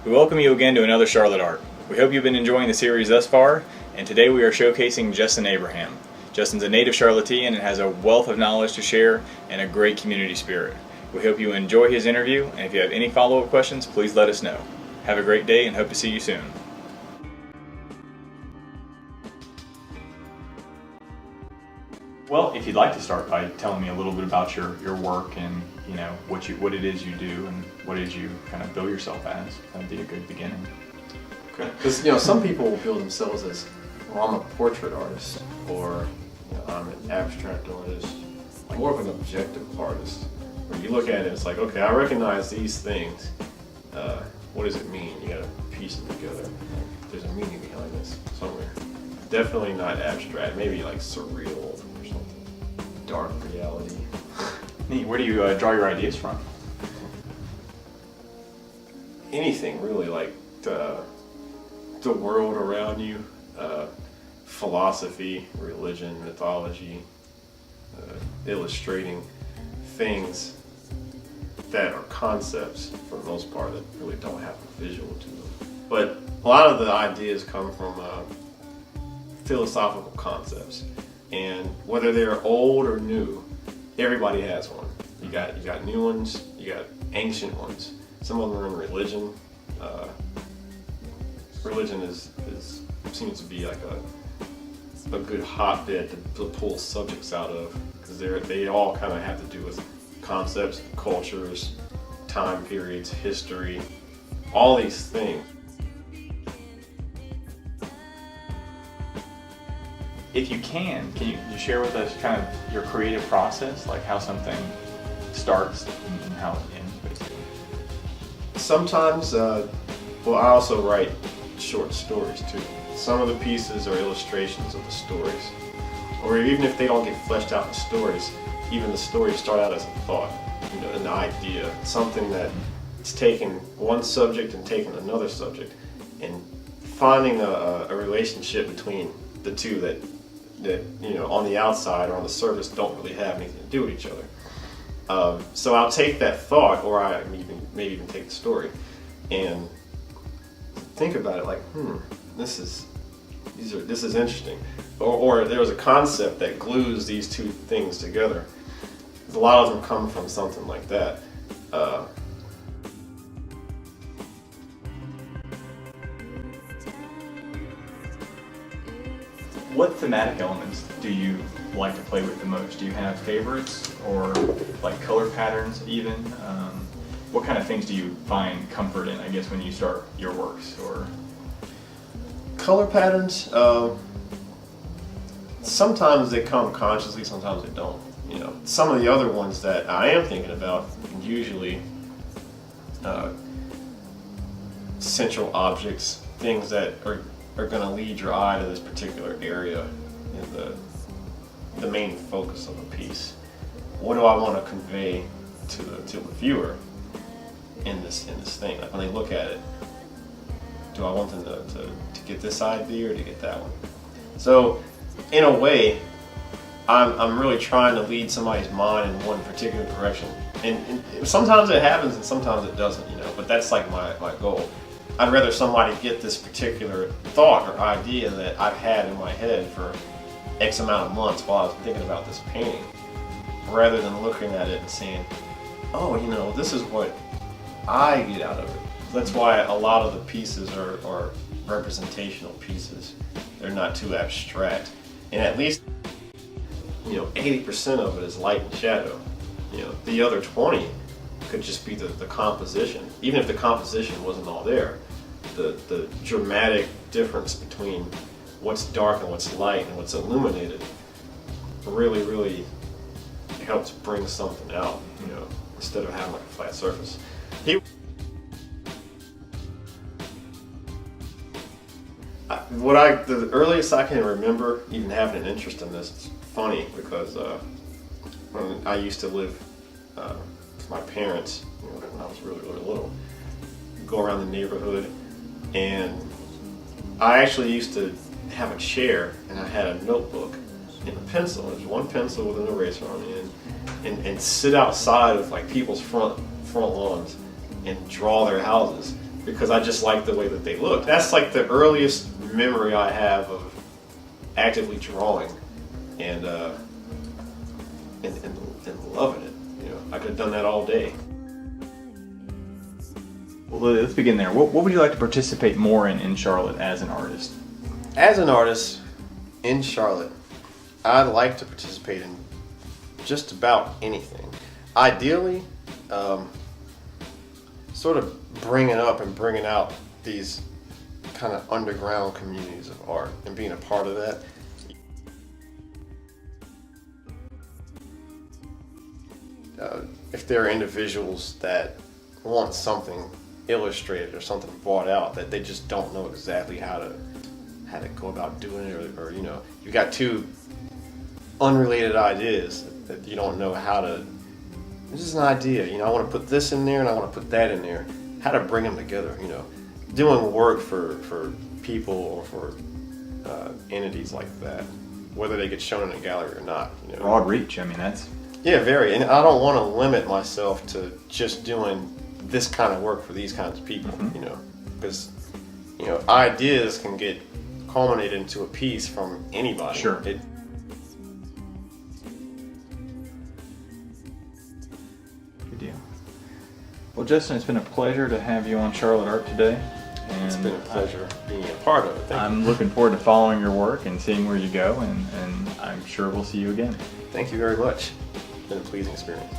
We welcome you again to another Charlotte Art. We hope you've been enjoying the series thus far, and today we are showcasing Justin Abraham. Justin's a native Charlottean and has a wealth of knowledge to share and a great community spirit. We hope you enjoy his interview, and if you have any follow-up questions, please let us know. Have a great day and hope to see you soon. Well, if you'd like to start by telling me a little bit about your work and what it is you do and what it is you kind of bill yourself as, that'd be a good beginning. Okay. Because some people will bill themselves as, well, I'm a portrait artist, or I'm an abstract artist, more of an objective artist. When you look at it, it's like, okay, I recognize these things. What does it mean? You gotta piece them together. There's a meaning behind this somewhere. Definitely not abstract. Maybe like surreal or something. Dark reality. Neat. Where do you draw your ideas from? Anything really, like the world around you, philosophy, religion, mythology, illustrating things that are concepts for the most part that really don't have a visual to them. But a lot of the ideas come from philosophical concepts, and whether they're old or new, everybody has one. You got new ones, you got ancient ones. Some of them are in religion. Religion seems to be like a good hotbed to pull subjects out of, because they all kind of have to do with concepts, cultures, time periods, history, all these things. If you can you share with us kind of your creative process, like how something starts and how it ends, basically? Sometimes, I also write short stories too. Some of the pieces are illustrations of the stories, or even if they don't get fleshed out in stories, even the stories start out as a thought, an idea, something that it's taken one subject and taken another subject, and finding a relationship between the two that on the outside or on the surface don't really have anything to do with each other. So I'll take that thought, or I maybe even take the story, and think about it like, this is interesting, or there was a concept that glues these two things together. A lot of them come from something like that. What thematic elements do you like to play with the most? Do you have favorites, or like color patterns even? What kind of things do you find comfort in, I guess, when you start your works? Or color patterns, sometimes they come consciously, sometimes they don't. Some of the other ones that I am thinking about, usually central objects, things that are going to lead your eye to this particular area in the main focus of a piece. What do I want to convey to the viewer in this thing? Like when they look at it, do I want them to get this idea or to get that one? So in a way, I'm really trying to lead somebody's mind in one particular direction, and sometimes it happens and sometimes it doesn't, but that's like my goal. I'd rather somebody get this particular thought or idea that I've had in my head for X amount of months while I was thinking about this painting, rather than looking at it and saying, oh, this is what I get out of it. That's why a lot of the pieces are representational pieces. They're not too abstract, and at least 80% of it is light and shadow. The other 20 could just be the composition. Even if the composition wasn't all there, the dramatic difference between what's dark and what's light and what's illuminated really, really helps bring something out, instead of having like a flat surface. The earliest I can remember even having an interest in this, it's funny because when I used to live with my parents, when I was really, really little, go around the neighborhood, and I actually used to have a chair, and I had a notebook and a pencil. There's one pencil with an eraser on the end, and sit outside of like people's front lawns and draw their houses. because I just like the way that they look. That's like the earliest memory I have of actively drawing and loving it. You know, I could have done that all day. Well, let's begin there. What would you like to participate more in Charlotte as an artist? As an artist in Charlotte, I'd like to participate in just about anything. Ideally, sort of bringing up and bringing out these kind of underground communities of art and being a part of that. If there are individuals that want something illustrated or something brought out that they just don't know exactly how to go about doing it, or you know, you got two unrelated ideas that you don't know how to. This is an idea, you know, I want to put this in there and I want to put that in there. How to bring them together, you know, doing work for people or for entities like that, whether they get shown in a gallery or not. You know, Broad reach. I mean, that's very, and I don't want to limit myself to just doing this kind of work for these kinds of people. Mm-hmm. You know, because you know, ideas can get culminated into a piece from anybody. Sure. Good deal. Well, Justin, it's been a pleasure to have you on Charlotte Art today. And It's been a pleasure being a part of it. Thank you. I'm looking forward to following your work and seeing where you go, and I'm sure we'll see you again. Thank you very much. It's been a pleasing experience.